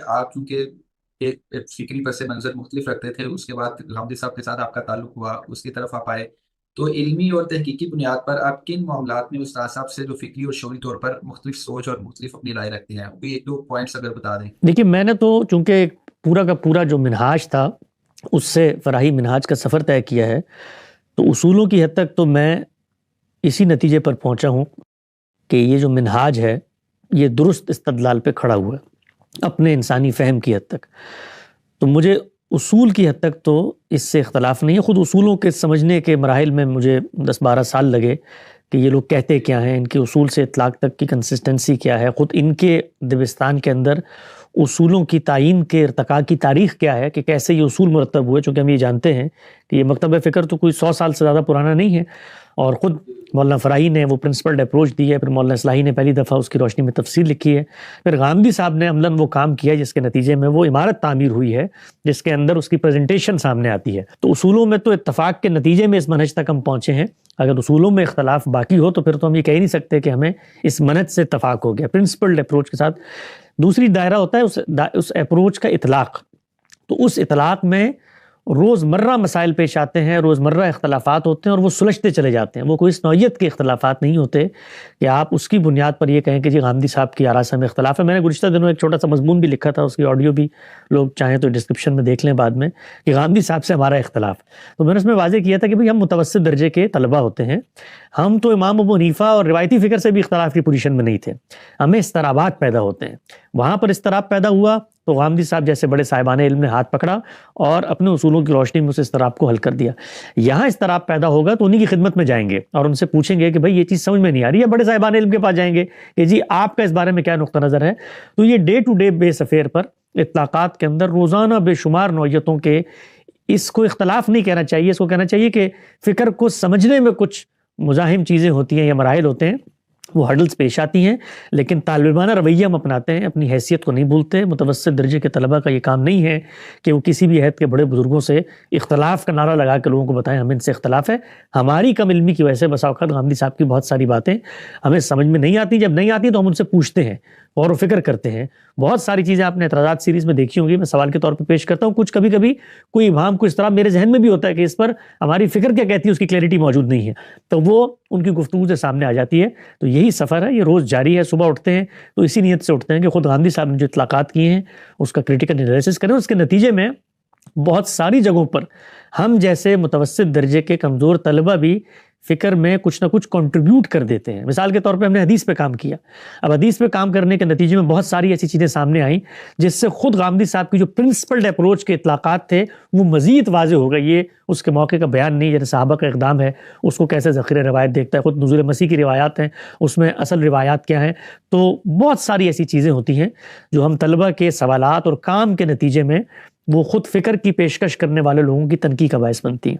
آپ چونکہ ایک فکری پس منظر مختلف رکھتے تھے، اس کے بعد غامدی صاحب کے ساتھ آپ کا تعلق ہوا، اس کی طرف آپ آئے، تو علمی اور تحقیقی بنیاد پر آپ کن معاملات میں استاد صاحب سے جو فکری اور شعوری طور پر مختلف سوچ اور مختلف اپنی رائے رکھتے ہیں، کوئی ایک دو پوائنٹس اگر بتا دیں؟ دیکھیے، میں نے تو چونکہ پورا کا پورا جو منہاج تھا اس سے فراہی منہاج کا سفر طے کیا ہے، تو اصولوں کی حد تک تو میں اسی نتیجے پر پہنچا ہوں کہ یہ جو منہاج ہے یہ درست استدلال پہ کھڑا ہوا ہے اپنے انسانی فہم کی حد تک. تو مجھے اصول کی حد تک تو اس سے اختلاف نہیں ہے. خود اصولوں کے سمجھنے کے مراحل میں مجھے 10-12 سال لگے کہ یہ لوگ کہتے کیا ہیں، ان کے اصول سے اطلاق تک کی کنسسٹنسی کیا ہے، خود ان کے دبستان کے اندر اصولوں کی تعین کے ارتقاء کی تاریخ کیا ہے کہ کیسے یہ اصول مرتب ہوئے. چونکہ ہم یہ جانتے ہیں کہ یہ مکتب فکر تو کوئی 100 سال سے زیادہ پرانا نہیں ہے، اور خود مولانا فراہی نے وہ پرنسپلڈ اپروچ دی ہے، پھر مولانا اصلاحی نے پہلی دفعہ اس کی روشنی میں تفسیر لکھی ہے، پھر غامدی صاحب نے عملاً وہ کام کیا جس کے نتیجے میں وہ عمارت تعمیر ہوئی ہے جس کے اندر اس کی پریزنٹیشن سامنے آتی ہے. تو اصولوں میں تو اتفاق کے نتیجے میں اس منہج تک ہم پہنچے ہیں. اگر اصولوں میں اختلاف باقی ہو تو پھر تو ہم یہ کہہ نہیں سکتے کہ ہمیں اس منہج سے اتفاق ہو گیا. پرنسپلڈ اپروچ کے ساتھ دوسری دائرہ ہوتا ہے اس اپروچ کا اطلاق. تو اس اطلاق میں روزمرہ مسائل پیش آتے ہیں، روزمرہ اختلافات ہوتے ہیں اور وہ سلجھتے چلے جاتے ہیں. وہ کوئی اس نوعیت کے اختلافات نہیں ہوتے کہ آپ اس کی بنیاد پر یہ کہیں کہ جی غامدی صاحب کی آراء سے ہمیں اختلاف ہے. میں نے گزشتہ دنوں ایک چھوٹا سا مضمون بھی لکھا تھا، اس کی آڈیو بھی لوگ چاہیں تو ڈسکرپشن میں دیکھ لیں بعد میں، کہ غامدی صاحب سے ہمارا اختلاف. تو میں نے اس میں واضح کیا تھا کہ بھئی ہم متوسط درجے کے طلبہ ہوتے ہیں، ہم تو امام ابو حنیفہ اور روایتی فکر سے بھی اختلاف کی پوزیشن میں نہیں تھے. ہمیں اضطرابات پیدا ہوتے ہیں، وہاں پر اضطراب پیدا ہوا تو غامدی صاحب جیسے بڑے صاحبان علم نے ہاتھ پکڑا اور اپنے اصولوں کی روشنی میں اس اضطراب کو حل کر دیا. یہاں اضطراب پیدا ہوگا تو انہی کی خدمت میں جائیں گے اور ان سے پوچھیں گے کہ بھئی یہ چیز سمجھ میں نہیں آ رہی ہے. بڑے صاحبان علم کے پاس جائیں گے کہ جی آپ کا اس بارے میں کیا نقطہ نظر ہے. تو یہ day to day base affair پر اطلاقات کے اندر روزانہ بے شمار نوعیتوں کے، اس کو اختلاف نہیں کہنا چاہیے، اس کو کہنا چاہیے کہ فکر کو سمجھنے میں کچھ مزاحم چیزیں ہوتی ہیں یا مراحل ہوتے ہیں، وہ ہرڈلز پیش آتی ہیں، لیکن طالبانہ رویہ ہم اپناتے ہیں، اپنی حیثیت کو نہیں بھولتے. متوسط درجے کے طلبہ کا یہ کام نہیں ہے کہ وہ کسی بھی عہد کے بڑے بزرگوں سے اختلاف کا نعرہ لگا کے لوگوں کو بتائیں ہمیں ان سے اختلاف ہے. ہماری کم علمی کی وجہ سے بسا اوقات غامدی صاحب کی بہت ساری باتیں ہمیں سمجھ میں نہیں آتی. جب نہیں آتی تو ہم ان سے پوچھتے ہیں، غور و فکر کرتے ہیں. بہت ساری چیزیں آپ نے اعتراضات سیریز میں دیکھی ہوں گی، میں سوال کے طور پہ پیش کرتا ہوں. کچھ کبھی کبھی کوئی ابہام، کوئی اضطراب میرے ذہن میں بھی ہوتا ہے کہ اس پر ہماری فکر کیا کہتی ہے، اس کی کلیئرٹی موجود نہیں ہے، تو وہ ان کی گفتگو سے سامنے آ جاتی ہے. تو یہی سفر ہے، یہ روز جاری ہے. صبح اٹھتے ہیں تو اسی نیت سے اٹھتے ہیں کہ خود غامدی صاحب نے جو اطلاقات کیے ہیں اس کا کریٹیکل انالیسس کریں. اس کے نتیجے میں بہت ساری جگہوں پر ہم جیسے متوسط درجے کے کمزور طلبہ بھی فکر میں کچھ نہ کچھ کنٹریبیوٹ کر دیتے ہیں. مثال کے طور پہ ہم نے حدیث پہ کام کیا. اب حدیث پہ کام کرنے کے نتیجے میں بہت ساری ایسی چیزیں سامنے آئیں جس سے خود غامدی صاحب کی جو پرنسپلڈ اپروچ کے اطلاقات تھے وہ مزید واضح ہو گئے. یہ اس کے موقع کا بیان نہیں، جیسے صحابہ کا اقدام ہے اس کو کیسے ذخیرہ روایت دیکھتا ہے، خود نزول مسیح کی روایات ہیں اس میں اصل روایات کیا ہیں. تو بہت ساری ایسی چیزیں ہوتی ہیں جو ہم طلبہ کے سوالات اور کام کے نتیجے میں وہ خود فکر کی پیشکش کرنے والے لوگوں کی تنقید کا باعث بنتی ہیں.